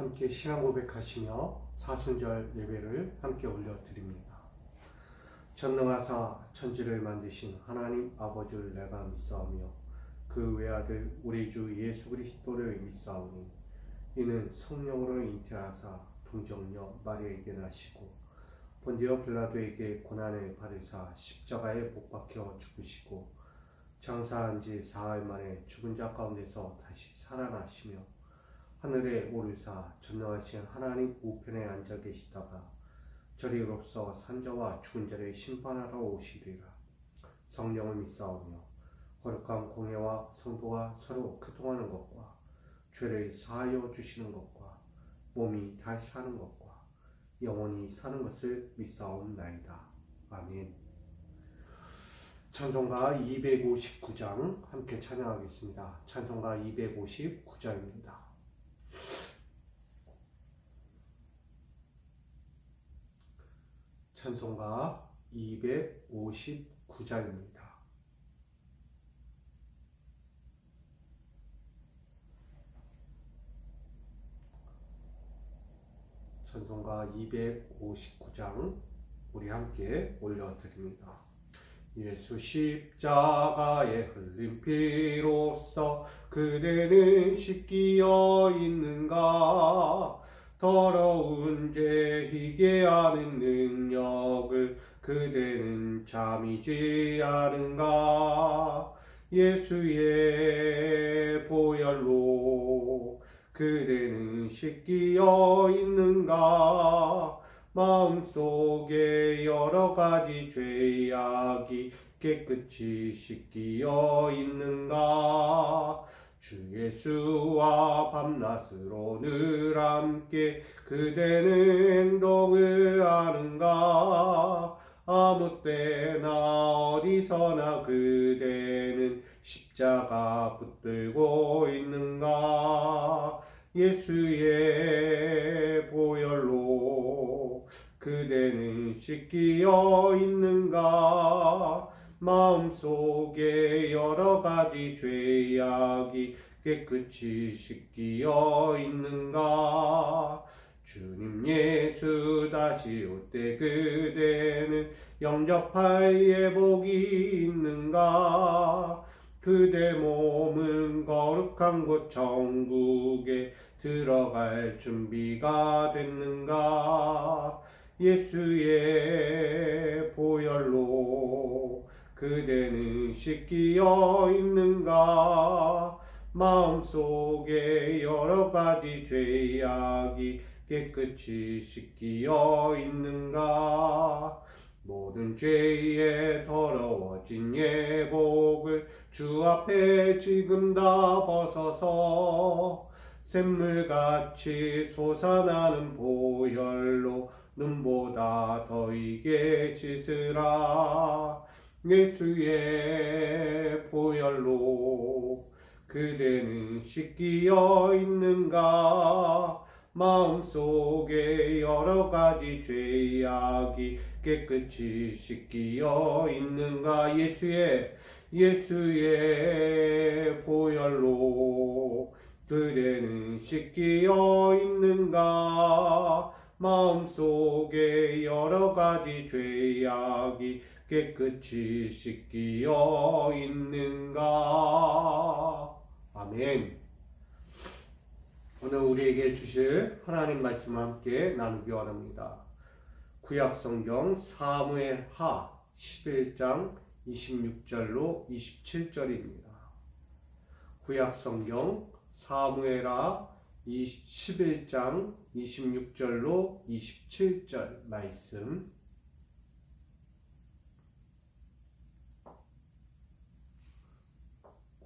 함께 신앙 고백하시며 사순절 예배를 함께 올려드립니다. 전능하사 천지를 만드신 하나님 아버지를 내가 믿사오며 그 외아들 우리 주 예수 그리스도를 믿사오니 이는 성령으로 잉태하사 동정녀 마리아에게 나시고 본디오 빌라도에게 고난을 받으사 십자가에 못 박혀 죽으시고 장사한 지 사흘 만에 죽은 자 가운데서 다시 살아나시며 하늘에 오르사 전능하신 하나님 우편에 앉아 계시다가 저리로서 산자와 죽은 자를 심판하러 오시리라. 성령을 믿사오며 거룩한 공예와 성도가 서로 교통하는 것과 죄를 사하여 주시는 것과 몸이 다시 사는 것과 영원히 사는 것을 믿사옵나이다. 아멘. 찬송가 259장 함께 찬양하겠습니다. 찬송가 259장입니다. 찬송가 259장입니다. 찬송가 259장 우리 함께 올려드립니다. 예수 십자가에 흘린 피로써 그대는 씻기어 있는가? 더러운 죄 희게 하는 능력을 그대는 잠이지 않은가? 예수의 보혈로 그대는 씻기어 있는가? 마음속에 여러 가지 죄악이 깨끗이 씻기어 있는가? 주 예수와 밤낮으로 늘 함께 그대는 행동을 하는가? 아무 때나 어디서나 그대는 십자가 붙들고 있는가? 예수의 보혈로 그대는 씻기어 있는가? 마음속에 여러 가지 죄악이 깨끗이 씻기어 있는가? 주님 예수 다시 올 때 그대는 영접할 예복이 있는가? 그대 몸은 거룩한 곳 천국에 들어갈 준비가 됐는가? 예수의 보혈로 그대는 씻기어 있는가? 마음속에 여러 가지 죄악이 깨끗이 씻기어 있는가? 모든 죄에 더러워진 예복을 주 앞에 지금 다 벗어서 샘물같이 솟아나는 보혈로 눈보다 더이게 씻으라. 예수의 보혈로 그대는 씻기어 있는가? 마음속에 여러 가지 죄악이 깨끗이 씻기어 있는가? 예수의 보혈로 그대는 씻기어 있는가? 마음속에 여러 가지 죄악이 깨끗이 씻기어 있는가? 아멘. 오늘 우리에게 주실 하나님 말씀 함께 나누기 원합니다. 구약성경 사무엘하 11장 26절로 27절입니다. 구약성경 사무엘하 11장 26절로 27절 말씀.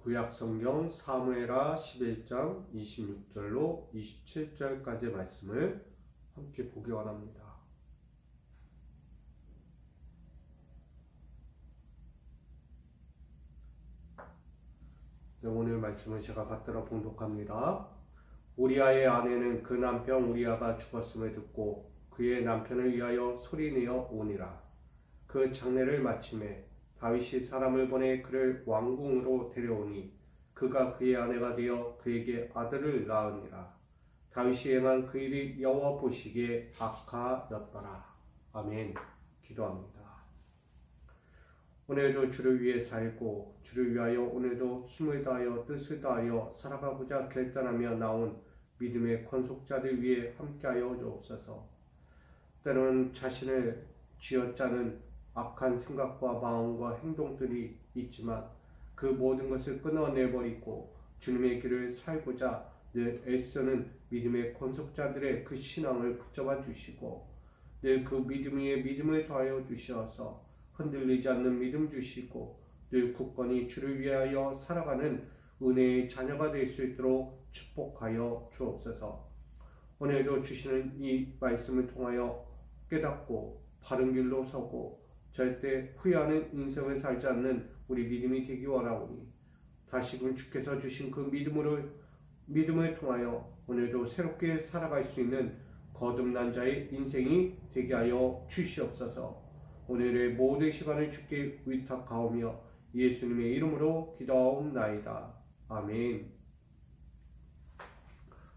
구약성경 사무엘하 11장 26절로 27절까지의 말씀을 함께 보기 원합니다. 오늘 말씀을 제가 받들어 봉독합니다. 우리아의 아내는 그 남편 우리아가 죽었음을 듣고 그의 남편을 위하여 소리내어 오니라. 그 장례를 마침에 다윗이 사람을 보내 그를 왕궁으로 데려오니 그가 그의 아내가 되어 그에게 아들을 낳으니라. 다윗이 행한 그 일이 여호와 보시기에 악하였더라. 아멘. 기도합니다. 오늘도 주를 위해 살고 주를 위하여 오늘도 힘을 다하여 뜻을 다하여 살아가고자 결단하며 나온 믿음의 권속자들 위해 함께하여 주옵소서. 때로는 자신을 쥐어짜는 악한 생각과 마음과 행동들이 있지만 그 모든 것을 끊어내버리고 주님의 길을 살고자 늘 애쓰는 믿음의 권속자들의 그 신앙을 붙잡아 주시고 늘 그 믿음 위에 믿음을 더하여 주시어서 흔들리지 않는 믿음 주시고 늘 굳건히 주를 위하여 살아가는 은혜의 자녀가 될 수 있도록 축복하여 주옵소서. 오늘도 주시는 이 말씀을 통하여 깨닫고 바른 길로 서고 절대 후회하는 인생을 살지 않는 우리 믿음이 되기 원하오니 다시금 주께서 주신 그 믿음을 통하여 오늘도 새롭게 살아갈 수 있는 거듭난 자의 인생이 되게 하여 주시옵소서. 오늘의 모든 시간을 주께 위탁하오며 예수님의 이름으로 기도하옵나이다. 아멘.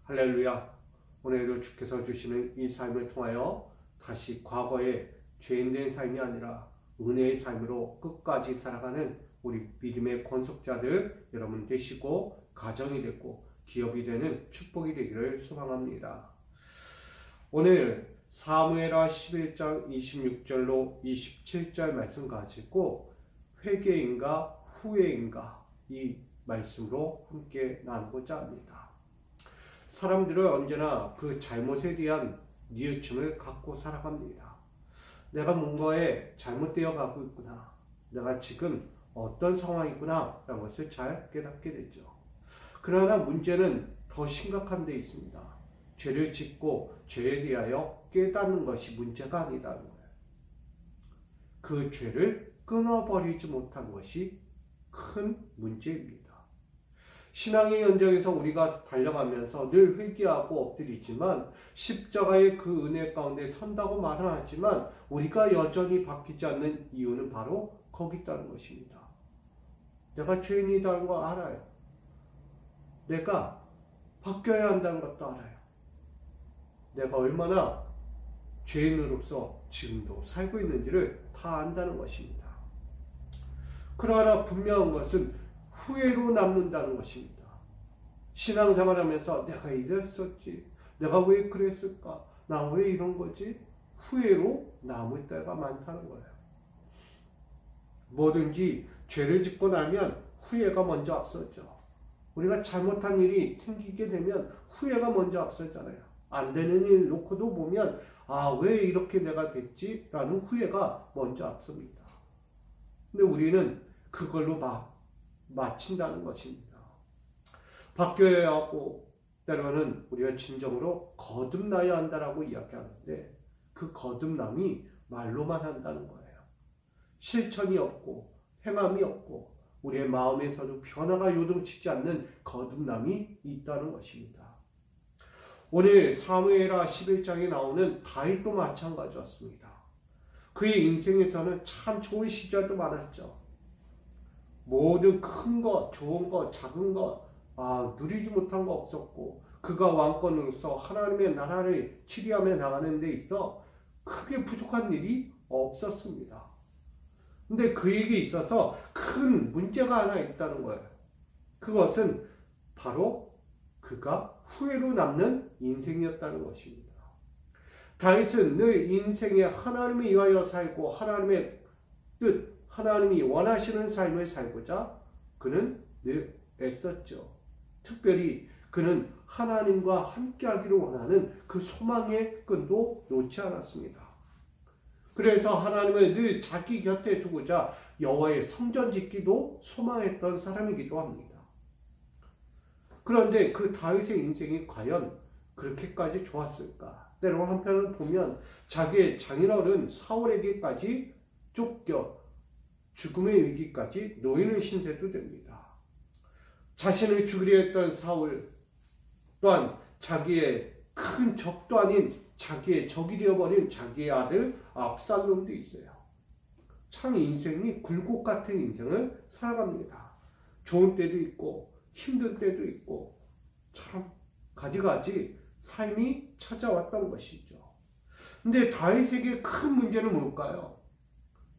할렐루야. 오늘도 주께서 주시는 이 삶을 통하여 다시 과거의 죄인된 삶이 아니라 은혜의 삶으로 끝까지 살아가는 우리 믿음의 권속자들 여러분 되시고 가정이 되고 기업이 되는 축복이 되기를 소망합니다. 오늘 사무엘하 11장 26절로 27절 말씀 가지고 회개인가 후회인가 이 말씀으로 함께 나누고자 합니다. 사람들은 언제나 그 잘못에 대한 뉘우침을 갖고 살아갑니다. 내가 뭔가에 잘못되어 가고 있구나. 내가 지금 어떤 상황이구나 라는 것을 잘 깨닫게 되죠. 그러나 문제는 더 심각한 데 있습니다. 죄를 짓고 죄에 대하여 깨닫는 것이 문제가 아니라는 거예요. 그 죄를 끊어버리지 못한 것이 큰 문제입니다. 신앙의 현장에서 우리가 달려가면서 늘 회개하고 엎드리지만 십자가의 그 은혜 가운데 선다고 말은 하지만 우리가 여전히 바뀌지 않는 이유는 바로 거기 있다는 것입니다. 내가 죄인이라는 거 알아요. 내가 바뀌어야 한다는 것도 알아요. 내가 얼마나 죄인으로서 지금도 살고 있는지를 다 안다는 것입니다. 그러나 분명한 것은 후회로 남는다는 것입니다. 신앙생활하면서 내가 이랬었지, 내가 왜 그랬을까, 나 왜 이런 거지? 후회로 남을 때가 많다는 거예요. 뭐든지 죄를 짓고 나면 후회가 먼저 앞서죠. 우리가 잘못한 일이 생기게 되면 후회가 먼저 앞서잖아요. 안 되는 일 놓고도 보면 왜 이렇게 내가 됐지? 라는 후회가 먼저 앞섭니다. 근데 우리는 그걸로 마친다는 것입니다. 바뀌어야 하고 때로는 우리가 진정으로 거듭나야 한다라고 이야기하는데 그 거듭남이 말로만 한다는 거예요. 실천이 없고 행함이 없고 우리의 마음에서도 변화가 요동치지 않는 거듭남이 있다는 것입니다. 오늘 사무엘하 11장에 나오는 다윗도 마찬가지였습니다. 그의 인생에서는 참 좋은 시절도 많았죠. 모든 큰 것, 좋은 것, 작은 것 누리지 못한 거 없었고 그가 왕권으로서 하나님의 나라를 치리하며 나가는 데 있어 크게 부족한 일이 없었습니다. 근데 그에게 있어서 큰 문제가 하나 있다는 거예요. 그것은 바로 그가 후회로 남는 인생이었다는 것입니다. 다윗은 늘 인생에 하나님을 위하여 살고 하나님의 뜻, 하나님이 원하시는 삶을 살고자 그는 늘 애썼죠. 특별히 그는 하나님과 함께하기를 원하는 그 소망의 끈도 놓지 않았습니다. 그래서 하나님을 늘 자기 곁에 두고자 여호와의 성전 짓기도 소망했던 사람이기도 합니다. 그런데 그 다윗의 인생이 과연 그렇게까지 좋았을까? 때로 한편을 보면 자기의 장인어른 사울에게까지 쫓겨 죽음의 위기까지 놓이는 신세도 됩니다. 자신을 죽이려 했던 사울 또한 자기의 큰 적도 아닌 자기의 적이 되어버린 자기의 아들 압살롬도 있어요. 참 인생이 굴곡 같은 인생을 살아갑니다. 좋은 때도 있고 힘든 때도 있고 참 가지가지 삶이 찾아왔던 것이죠. 근데 다윗에게 큰 문제는 뭘까요?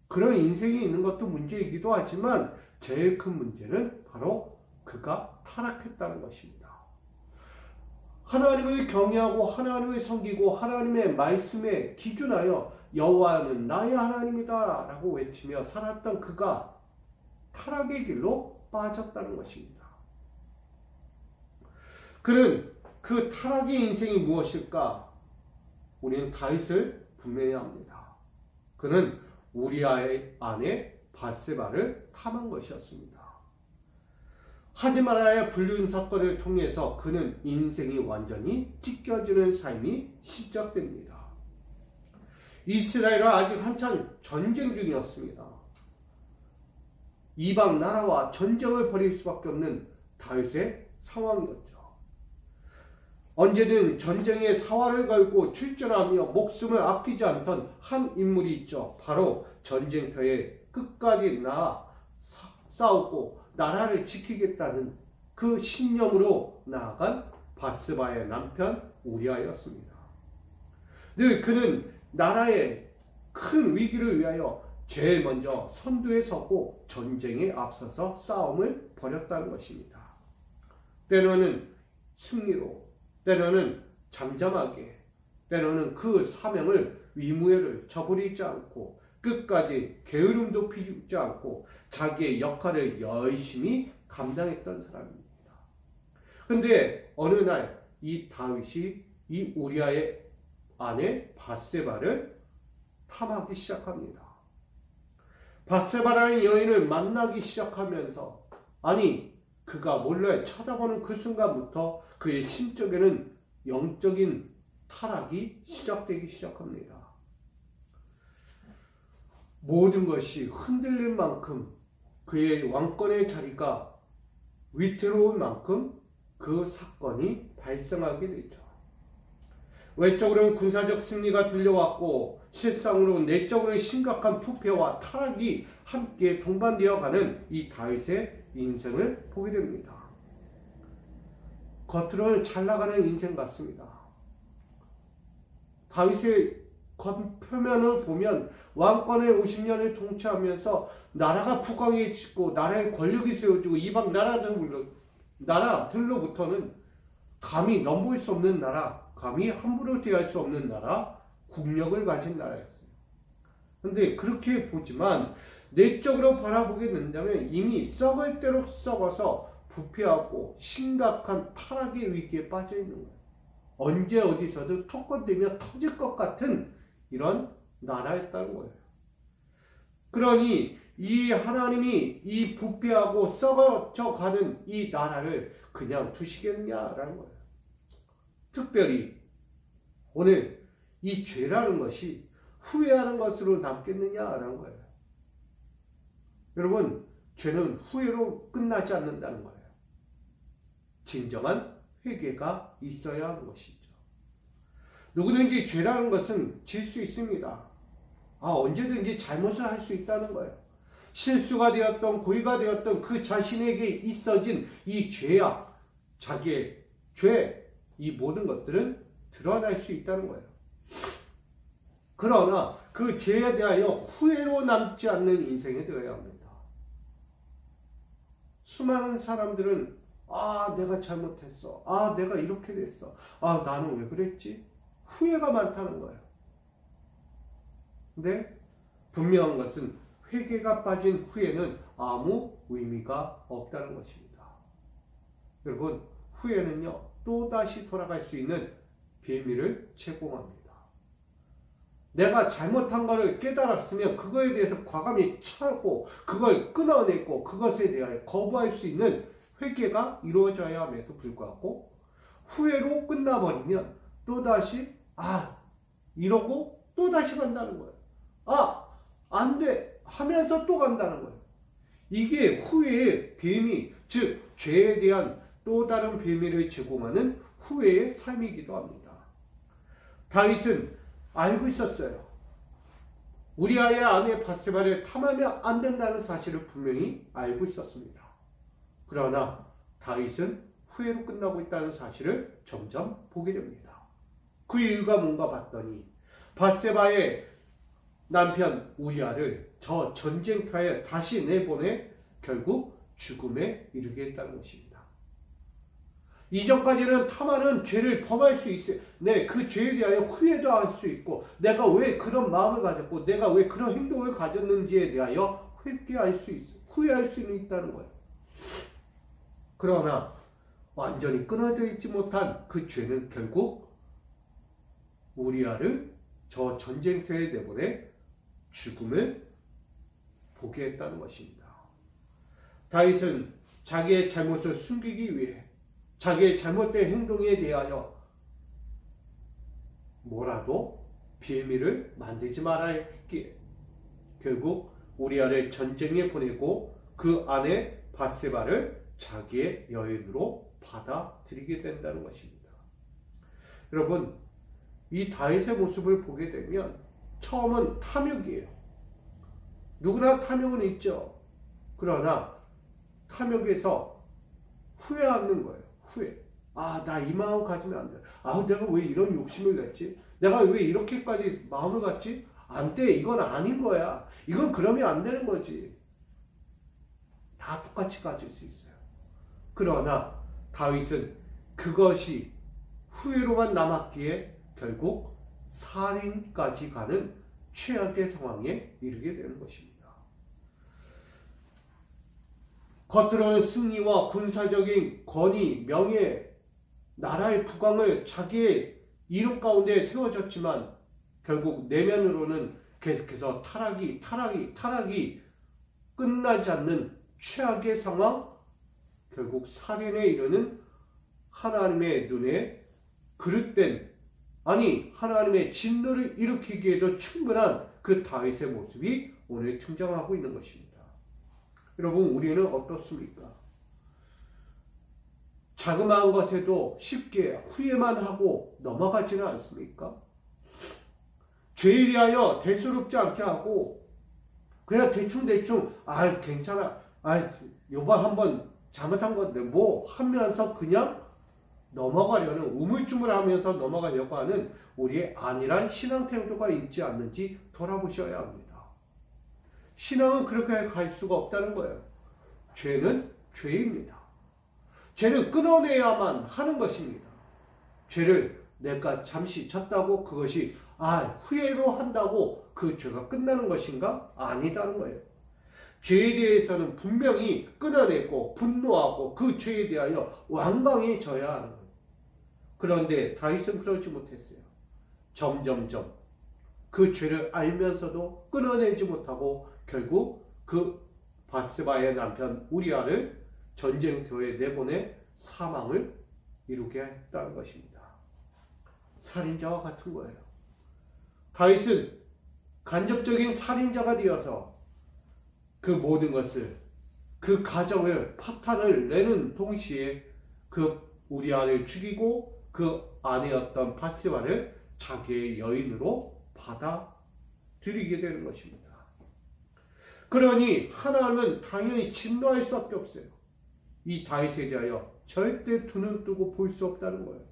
그런 인생이 있는 것도 문제이기도 하지만 제일 큰 문제는 바로 그가 타락했다는 것입니다. 하나님을 경외하고 하나님을 섬기고 하나님의 말씀에 기준하여 여호와는 나의 하나님이다 라고 외치며 살았던 그가 타락의 길로 빠졌다는 것입니다. 그는 그 타락의 인생이 무엇일까? 우리는 다윗을 분명히 압니다. 그는 우리아의 아내 밧세바를 탐한 것이었습니다. 하지 말아야 불륜 사건을 통해서 그는 인생이 완전히 찢겨지는 삶이 시작됩니다. 이스라엘은 아직 한참 전쟁 중이었습니다. 이방 나라와 전쟁을 벌일 수밖에 없는 다윗의 상황이었죠. 언제든 전쟁에 사활을 걸고 출전하며 목숨을 아끼지 않던 한 인물이 있죠. 바로 전쟁터에 끝까지 나아 싸우고 나라를 지키겠다는 그 신념으로 나아간 밧세바의 남편 우리아였습니다. 늘 그는 나라의 큰 위기를 위하여 제일 먼저 선두에 서고 전쟁에 앞서서 싸움을 벌였다는 것입니다. 때로는 승리로, 때로는 잠잠하게, 때로는 그 사명을 위무에를 저버리지 않고 끝까지 게으름도 피우지 않고 자기의 역할을 열심히 감당했던 사람입니다. 그런데 어느 날 이 다윗이 이 우리아의 아내 밧세바를 탐하기 시작합니다. 밧세바라는 여인을 만나기 시작하면서 그가 몰래 쳐다보는 그 순간부터 그의 심적에는 영적인 타락이 시작되기 시작합니다. 모든 것이 흔들릴 만큼 그의 왕권의 자리가 위태로운 만큼 그 사건이 발생하게 되죠. 외적으로는 군사적 승리가 들려왔고 실상으로 내적으로는 심각한 부패와 타락이 함께 동반되어 가는 이 다윗의 인생을 보게 됩니다. 겉으로는 잘 나가는 인생 같습니다. 다윗의 겉표면을 보면 왕권의 50년을 통치하면서 나라가 부강해지고 나라의 권력이 세워지고 이방 나라들로부터는 감히 넘볼 수 없는 나라, 감히 함부로 대할 수 없는 나라, 국력을 가진 나라였어요. 그런데 그렇게 보지만 내적으로 바라보게 된다면 이미 썩을 대로 썩어서 부패하고 심각한 타락의 위기에 빠져 있는 거예요. 언제 어디서든 턱건대며 터질 것 같은 이런 나라였다는 거예요. 그러니 이 하나님이 이 부패하고 썩어져 가는 이 나라를 그냥 두시겠냐라는 거예요. 특별히 오늘 이 죄라는 것이 후회하는 것으로 남겠느냐라는 거예요. 여러분, 죄는 후회로 끝나지 않는다는 거예요. 진정한 회개가 있어야 하는 것이죠. 누구든지 죄라는 것은 질 수 있습니다. 언제든지 잘못을 할 수 있다는 거예요. 실수가 되었던 고의가 되었던 그 자신에게 있어진 이 죄악, 자기의 죄, 이 모든 것들은 드러날 수 있다는 거예요. 그러나 그 죄에 대하여 후회로 남지 않는 인생이 되어야 합니다. 수많은 사람들은 내가 잘못했어. 내가 이렇게 됐어. 나는 왜 그랬지? 후회가 많다는 거예요. 근데 분명한 것은 회개가 빠진 후회는 아무 의미가 없다는 것입니다. 여러분, 후회는요, 또다시 돌아갈 수 있는 비밀을 제공합니다. 내가 잘못한 것을 깨달았으면 그거에 대해서 과감히 차고 그걸 끊어내고 그것에 대하여 거부할 수 있는 회개가 이루어져야 함에도 불구하고 후회로 끝나버리면 또다시 이러고 또다시 간다는 거예요. 안 돼 하면서 또 간다는 거예요. 이게 후회의 비밀, 즉 죄에 대한 또 다른 비밀을 제공하는 후회의 삶이기도 합니다. 다윗은 알고 있었어요. 우리아의 아내 밧세바를 탐하면 안 된다는 사실을 분명히 알고 있었습니다. 그러나 다윗은 후회로 끝나고 있다는 사실을 점점 보게 됩니다. 그 이유가 뭔가 봤더니 밧세바의 남편 우리아를 저 전쟁터에 다시 내보내 결국 죽음에 이르게 했다는 것입니다. 이전까지는 타마는 죄를 범할 수 있어요. 네, 그 죄에 대하여 후회도 할 수 있고 내가 왜 그런 마음을 가졌고 내가 왜 그런 행동을 가졌는지에 대하여 회개할 수 있어, 후회할 수는 있다는 거예요. 그러나 완전히 끊어져 있지 못한 그 죄는 결국 우리아를 저 전쟁터에 내보내 죽음을 보게 했다는 것입니다. 다윗은 자기의 잘못을 숨기기 위해 자기의 잘못된 행동에 대하여 뭐라도 비밀을 만들지 말아야 했기에 결국 우리아를 전쟁에 보내고 그 아내 밧세바를 자기의 여인으로 받아들이게 된다는 것입니다. 여러분, 이 다윗의 모습을 보게 되면 처음은 탐욕이에요. 누구나 탐욕은 있죠. 그러나 탐욕에서 후회하는 거예요. 후회. 아, 나 이 마음 가지면 안 돼. 아, 내가 왜 이런 욕심을 냈지? 내가 왜 이렇게까지 마음을 갖지? 안 돼. 이건 아닌 거야. 이건 그러면 안 되는 거지. 다 똑같이 가질 수 있어요. 그러나 다윗은 그것이 후회로만 남았기에 결국 살인까지 가는 최악의 상황에 이르게 되는 것입니다. 겉으로는 승리와 군사적인 권위, 명예, 나라의 부강을 자기의 이름 가운데 세워졌지만 결국 내면으로는 계속해서 타락이 끝나지 않는 최악의 상황, 결국 살인에 이르는 하나님의 눈에 그릇된, 아니 하나님의 진노를 일으키기에도 충분한 그 다윗의 모습이 오늘 등장하고 있는 것입니다. 여러분, 우리는 어떻습니까? 자그마한 것에도 쉽게 후회만 하고 넘어가지는 않습니까? 죄에 대하여 대수롭지 않게 하고 그냥 대충 괜찮아, 요번 한번 잘못한 건데 뭐 하면서 그냥 넘어가려는, 우물쭈물하면서 넘어가려고 하는 우리의 안일한 신앙 태도가 있지 않는지 돌아보셔야 합니다. 신앙은 그렇게 갈 수가 없다는 거예요. 죄는 죄입니다. 죄는 끊어내야만 하는 것입니다. 죄를 내가 잠시 졌다고 그것이 후회로 한다고 그 죄가 끝나는 것인가? 아니다는 거예요. 죄에 대해서는 분명히 끊어내고 분노하고 그 죄에 대하여 완강해져야 하는 거예요. 그런데 다윗은 그러지 못했어요. 점점점 그 죄를 알면서도 끊어내지 못하고 결국 그 밧세바의 남편 우리아를 전쟁터에 내보내 사망을 이루게 했다는 것입니다. 살인자와 같은 거예요. 다윗은 간접적인 살인자가 되어서 그 모든 것을, 그 가정을 파탄을 내는 동시에 그 우리아를 죽이고 그 아내였던 밧세바를 자기의 여인으로 받아들이게 되는 것입니다. 그러니 하나님은 당연히 진노할 수밖에 없어요. 이 다윗에 대하여 절대 두 눈 뜨고 볼 수 없다는 거예요.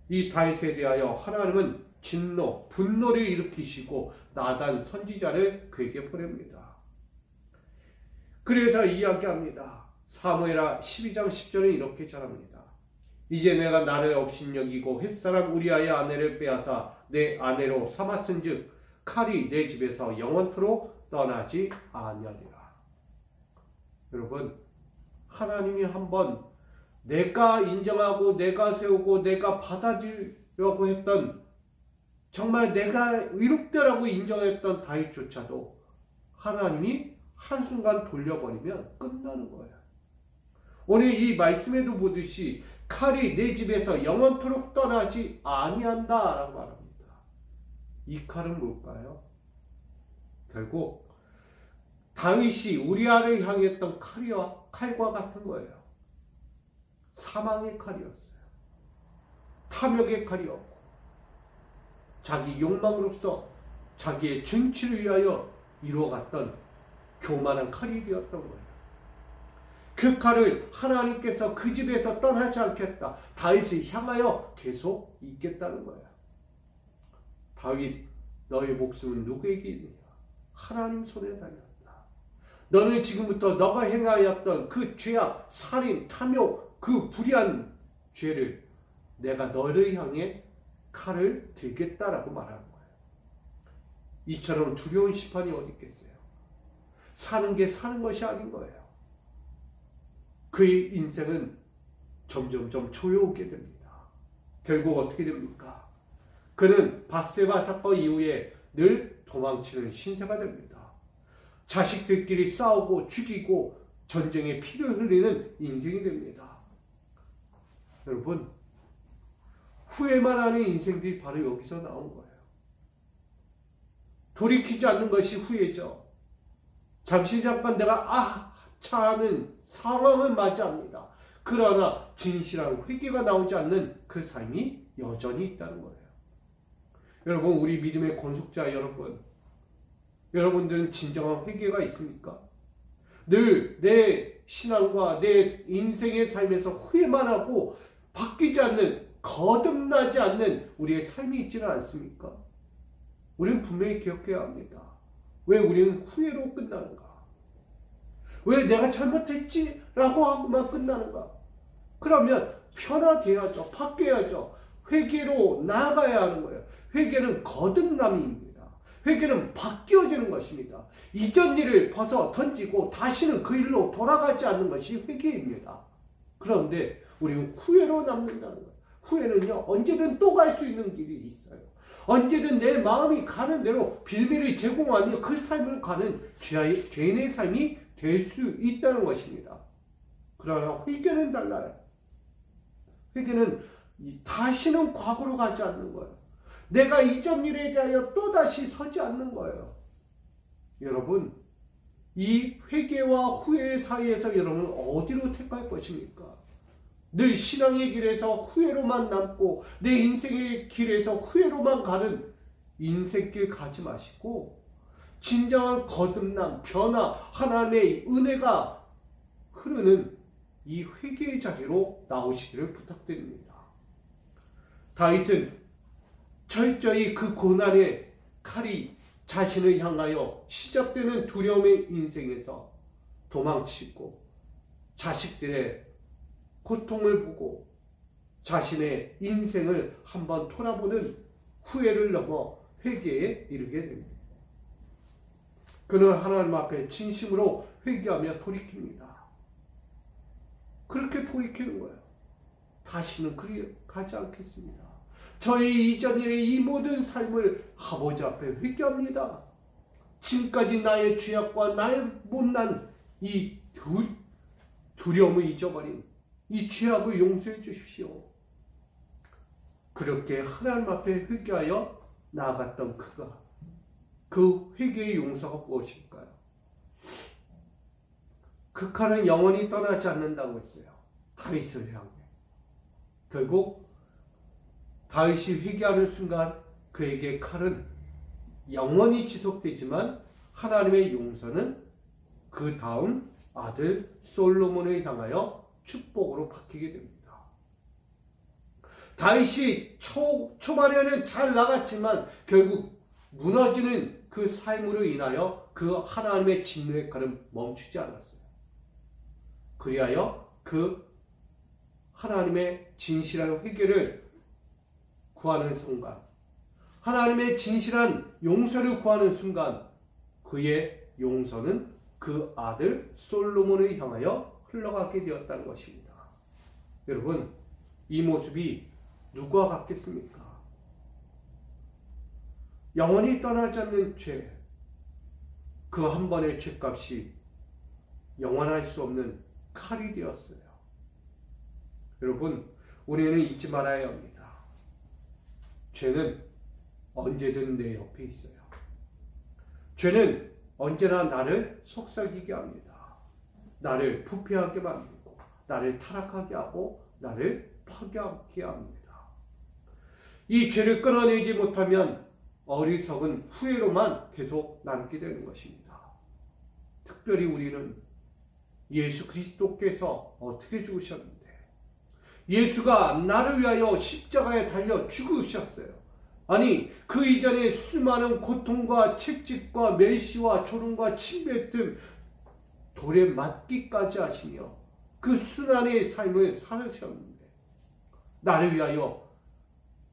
이 다윗에 대하여 하나님은 진노, 분노를 일으키시고 나단 선지자를 그에게 보냅니다. 그래서 이야기합니다. 사무엘하 12장 10절에 이렇게 전합니다. 이제 내가 나를 업신여기고 햇사람 우리아의 아내를 빼앗아 내 아내로 삼았은즉 칼이 내 집에서 영원토록 떠나지 아니하리라. 여러분, 하나님이 한번 내가 인정하고 내가 세우고 내가 받아들이려고 했던, 정말 내가 의롭다라고 인정했던 다윗조차도 하나님이 한순간 돌려버리면 끝나는 거예요. 오늘 이 말씀에도 보듯이 칼이 내 집에서 영원토록 떠나지 아니한다 라고 말합니다. 이 칼은 뭘까요? 결국 다윗이 우리아를 향했던 칼과 같은 거예요. 사망의 칼이었어요. 탐욕의 칼이었고 자기 욕망으로서 자기의 증치를 위하여 이루어갔던 교만한 칼이 되었던 거예요. 그 칼을 하나님께서 그 집에서 떠나지 않겠다. 다윗을 향하여 계속 있겠다는 거야. 다윗, 너의 목숨은 누구에게 있느냐? 하나님 손에 달렸다. 너는 지금부터 너가 행하였던 그 죄악, 살인, 탐욕, 그 불의한 죄를 내가 너를 향해 칼을 들겠다라고 말하는 거예요. 이처럼 두려운 심판이 어디 있겠어요? 사는 게 사는 것이 아닌 거예요. 그의 인생은 점점점 조여오게 됩니다. 결국 어떻게 됩니까? 그는 밧세바 사건 이후에 늘 도망치는 신세가 됩니다. 자식들끼리 싸우고 죽이고 전쟁에 피를 흘리는 인생이 됩니다. 여러분, 후회만 하는 인생들이 바로 여기서 나온 거예요. 돌이키지 않는 것이 후회죠. 잠시 잠깐 내가 차하는 상황은 맞이합니다. 그러나 진실한 회개가 나오지 않는 그 삶이 여전히 있다는 거예요. 여러분, 우리 믿음의 건속자 여러분들은 진정한 회개가 있습니까? 늘 내 신앙과 내 인생의 삶에서 후회만 하고 바뀌지 않는, 거듭나지 않는 우리의 삶이 있지는 않습니까? 우리는 분명히 기억해야 합니다. 왜 우리는 후회로 끝나는가? 왜 내가 잘못했지? 라고 하고만 끝나는가? 그러면 변화돼야죠. 바뀌어야죠. 회개로 나아가야 하는 거예요. 회개는 거듭남입니다. 회개는 바뀌어지는 것입니다. 이전 일을 벗어 던지고 다시는 그 일로 돌아가지 않는 것이 회개입니다. 그런데 우리는 후회로 남는다는 거예요. 후회는요, 언제든 또 갈 수 있는 길이 있어요. 언제든 내 마음이 가는 대로 빌미를 제공하는 그 삶을 가는 죄인의 삶이 될 수 있다는 것입니다. 그러나 회개는 달라요. 회개는 다시는 과거로 가지 않는 거예요. 내가 이전 일에 대하여 또다시 서지 않는 거예요. 여러분, 이 회개와 후회 사이에서 여러분은 어디로 택할 것입니까? 늘 신앙의 길에서 후회로만 남고 내 인생의 길에서 후회로만 가는 인생길 가지 마시고 진정한 거듭남, 변화, 하나님의 은혜가 흐르는 이 회개의 자리로 나오시기를 부탁드립니다. 다윗은 철저히 그 고난의 칼이 자신을 향하여 시작되는 두려움의 인생에서 도망치고 자식들의 고통을 보고 자신의 인생을 한번 돌아보는 후회를 넘어 회개에 이르게 됩니다. 그는 하나님 앞에 진심으로 회개하며 돌이킵니다. 그렇게 돌이키는 거예요. 다시는 그리 가지 않겠습니다. 저희 이전 일의 이 모든 삶을 아버지 앞에 회개합니다. 지금까지 나의 죄악과 나의 못난 이 두려움을 잊어버린 이 죄악을 용서해 주십시오. 그렇게 하나님 앞에 회개하여 나아갔던 그 회개의 용서가 무엇일까요? 그 칼은 영원히 떠나지 않는다고 했어요. 다윗을 향해. 결국 다윗이 회개하는 순간 그에게 칼은 영원히 지속되지만 하나님의 용서는 그 다음 아들 솔로몬을 향하여 축복으로 바뀌게 됩니다. 다윗이 초반에는 잘 나갔지만 결국 무너지는 그 삶으로 인하여 그 하나님의 진노의 칼은 멈추지 않았어요. 그리하여 그 하나님의 진실한 회개를 구하는 순간, 하나님의 진실한 용서를 구하는 순간 그의 용서는 그 아들 솔로몬을 향하여 흘러가게 되었다는 것입니다. 여러분, 이 모습이 누구와 같겠습니까? 영원히 떠나지 않는 죄, 그 한 번의 죄값이 영원할 수 없는 칼이 되었어요. 여러분, 우리는 잊지 말아야 합니다. 죄는 언제든 내 옆에 있어요. 죄는 언제나 나를 속삭이게 합니다. 나를 부패하게 만들고 나를 타락하게 하고 나를 파괴하게 합니다. 이 죄를 끊어내지 못하면 어리석은 후회로만 계속 남게 되는 것입니다. 특별히 우리는 예수 그리스도께서 어떻게 죽으셨는데? 예수가 나를 위하여 십자가에 달려 죽으셨어요. 아니, 그 이전에 수많은 고통과 채찍과 멸시와 조롱과 침뱉 등 돌에 맞기까지 하시며 그 순환의 삶을 살으셨는데, 나를 위하여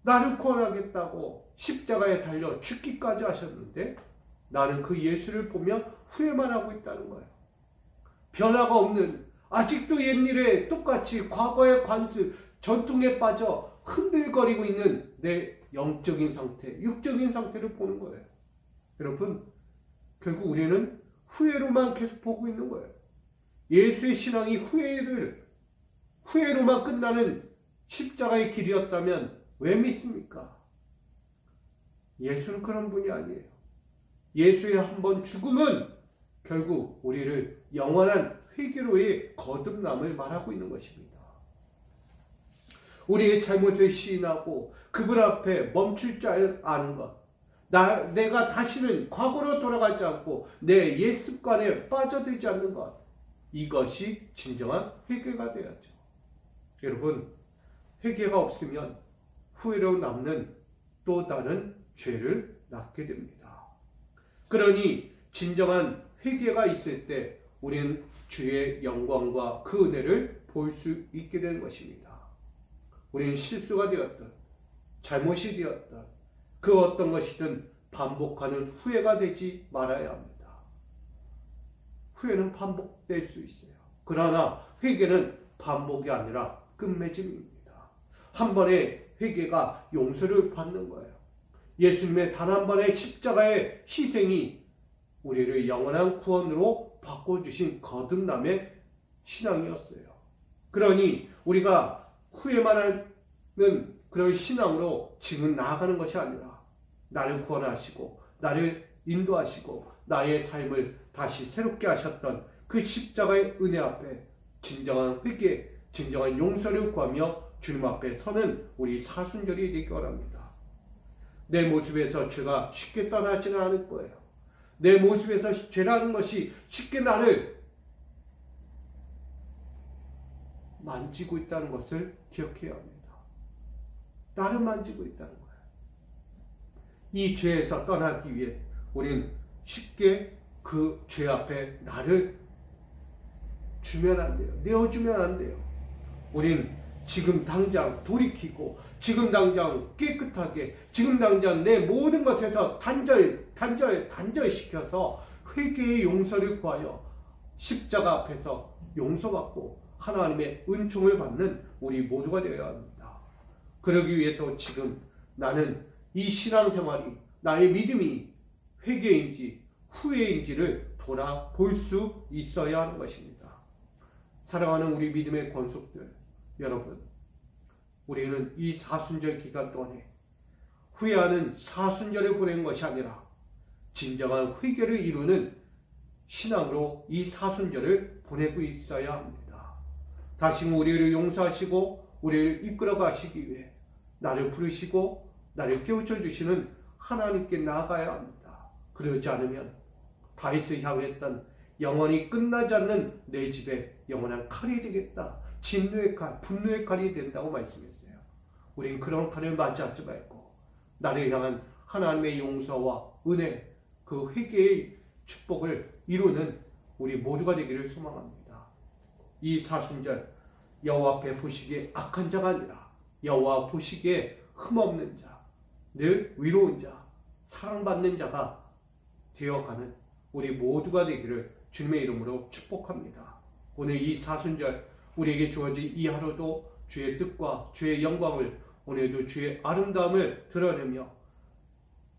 나를 구원하겠다고 십자가에 달려 죽기까지 하셨는데, 나는 그 예수를 보며 후회만 하고 있다는 거예요. 변화가 없는, 아직도 옛일에 똑같이 과거의 관습, 전통에 빠져 흔들거리고 있는 내 영적인 상태, 육적인 상태를 보는 거예요. 여러분, 결국 우리는 후회로만 계속 보고 있는 거예요. 예수의 신앙이 후회로만 끝나는 십자가의 길이었다면 왜 믿습니까? 예수는 그런 분이 아니에요. 예수의 한 번 죽음은 결국 우리를 영원한 회개로의 거듭남을 말하고 있는 것입니다. 우리의 잘못을 시인하고 그분 앞에 멈출 줄 아는 것, 내가 다시는 과거로 돌아가지 않고 내 옛 습관에 빠져들지 않는 것, 이것이 진정한 회개가 되어야죠. 여러분, 회개가 없으면 후회로 남는 또 다른 죄를 낳게 됩니다. 그러니 진정한 회개가 있을 때 우리는 주의 영광과 그 은혜를 볼 수 있게 되는 것입니다. 우리는 실수가 되었든 잘못이 되었든 그 어떤 것이든 반복하는 후회가 되지 말아야 합니다. 후회는 반복될 수 있어요. 그러나 회개는 반복이 아니라 끝맺음입니다. 한 번의 회개가 용서를 받는 거예요. 예수님의 단 한 번의 십자가의 희생이 우리를 영원한 구원으로 바꿔주신 거듭남의 신앙이었어요. 그러니 우리가 후회만 하는 그런 신앙으로 지금 나아가는 것이 아니라 나를 구원하시고 나를 인도하시고 나의 삶을 다시 새롭게 하셨던 그 십자가의 은혜 앞에 진정한 회개, 진정한 용서를 구하며 주님 앞에 서는 우리 사순절이 되기 바랍니다. 내 모습에서 죄가 쉽게 떠나지는 않을 거예요. 내 모습에서 죄라는 것이 쉽게 나를 만지고 있다는 것을 기억해야 합니다. 나를 만지고 있다는 거예요. 이 죄에서 떠나기 위해 우리는 쉽게 그 죄 앞에 나를 주면 안 돼요. 내어주면 안 돼요. 우린 지금 당장 돌이키고 지금 당장 깨끗하게 지금 당장 내 모든 것에서 단절시켜서 회개의 용서를 구하여 십자가 앞에서 용서받고 하나님의 은총을 받는 우리 모두가 되어야 합니다. 그러기 위해서 지금 나는 이 신앙생활이 나의 믿음이 회개인지 후회인지를 돌아볼 수 있어야 하는 것입니다. 사랑하는 우리 믿음의 권속들 여러분, 우리는 이 사순절 기간 동안에 후회하는 사순절을 보내는 것이 아니라 진정한 회개를 이루는 신앙으로 이 사순절을 보내고 있어야 합니다. 다시 우리를 용서하시고 우리를 이끌어 가시기 위해 나를 부르시고 나를 깨우쳐 주시는 하나님께 나아가야 합니다. 그러지 않으면 다윗을 향했던 영원히 끝나지 않는 내 집에 영원한 칼이 되겠다. 진노의 칼, 분노의 칼이 된다고 말씀했어요. 우린 그런 칼을 맞이하지 말고 나를 향한 하나님의 용서와 은혜, 그 회개의 축복을 이루는 우리 모두가 되기를 소망합니다. 이 사순절 여호와 앞에 보시기에 악한 자가 아니라 여호와 보시기에 흠없는 자, 늘 위로운 자, 사랑받는 자가 되어가는 우리 모두가 되기를 주님의 이름으로 축복합니다. 오늘 이 사순절 우리에게 주어진 이 하루도 주의 뜻과 주의 영광을 오늘도 주의 아름다움을 드러내며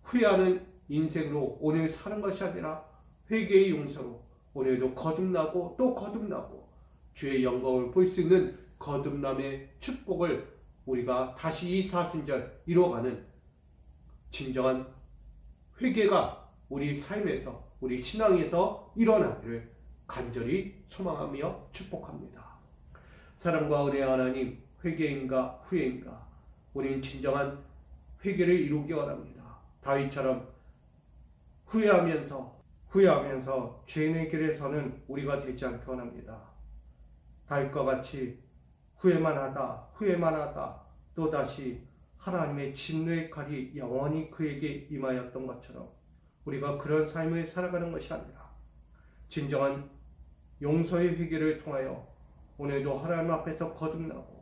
후회하는 인생으로 오늘 사는 것이 아니라 회개의 용서로 오늘도 거듭나고 또 거듭나고 주의 영광을 볼 수 있는 거듭남의 축복을 우리가 다시 이 사순절 이루어가는 진정한 회개가 우리 삶에서 우리 신앙에서 일어나기를 간절히 소망하며 축복합니다. 사랑과 은혜의 하나님, 회개인가 후회인가 우리는 진정한 회개를 이루기 원합니다. 다윗처럼 후회하면서 죄인의 길에 서는 우리가 되지 않기 원합니다. 다윗과 같이 후회만 하다 또다시 하나님의 진노의 칼이 영원히 그에게 임하였던 것처럼 우리가 그런 삶을 살아가는 것이 아니라 진정한 용서의 회개를 통하여 오늘도 하나님 앞에서 거듭나고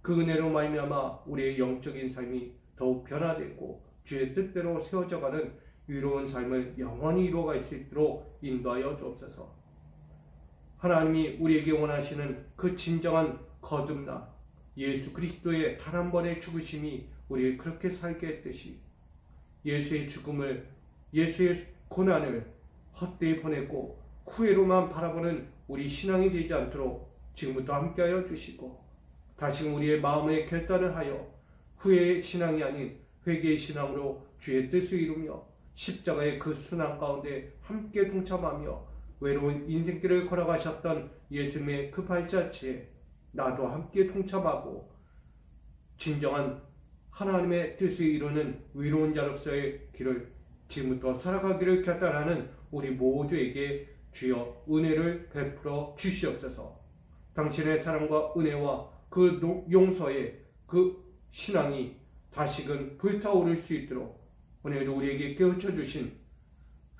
그 은혜로 말미암아 우리의 영적인 삶이 더욱 변화되고 주의 뜻대로 세워져가는 위로운 삶을 영원히 이루어갈 수 있도록 인도하여 주옵소서. 하나님이 우리에게 원하시는 그 진정한 거듭남, 예수 그리스도의 단 한 번의 죽으심이 우리를 그렇게 살게 했듯이 예수의 죽음을, 예수의 고난을 헛되이 보내고 후회로만 바라보는 우리 신앙이 되지 않도록 지금부터 함께하여 주시고 다시금 우리의 마음의 결단을 하여 후회의 신앙이 아닌 회개의 신앙으로 주의 뜻을 이루며 십자가의 그 순환 가운데 함께 동참하며 외로운 인생길을 걸어가셨던 예수님의 그 발자취에 나도 함께 동참하고 진정한 하나님의 뜻을 이루는 위로운 자로서의 길을 지금부터 살아가기를 결단하는 우리 모두에게 주여 은혜를 베풀어 주시옵소서. 당신의 사랑과 은혜와 그 용서의 그 신앙이 다시금 불타오를 수 있도록 오늘도 우리에게 깨우쳐 주신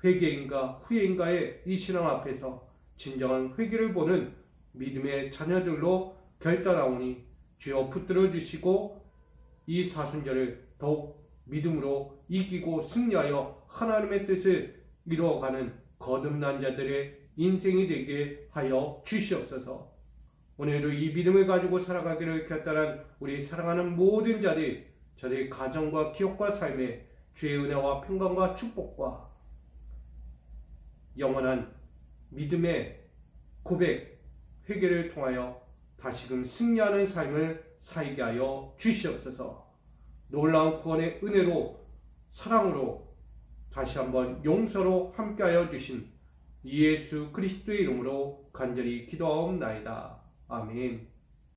회개인가 후회인가의 이 신앙 앞에서 진정한 회개를 보는 믿음의 자녀들로 결단하오니 주여 붙들어 주시고 이 사순절을 더욱 믿음으로 이기고 승리하여 하나님의 뜻을 이루어가는 거듭난 자들의 인생이 되게 하여 주시옵소서. 오늘도 이 믿음을 가지고 살아가기를 결단한 우리 사랑하는 모든 자들, 저들의 가정과 기업과 삶에 주의 은혜와 평강과 축복과 영원한 믿음의 고백, 회개를 통하여 다시금 승리하는 삶을 살게 하여 주시옵소서. 놀라운 구원의 은혜로 사랑으로 다시 한번 용서로 함께하여 주신 예수 그리스도의 이름으로 간절히 기도하옵나이다. 아멘.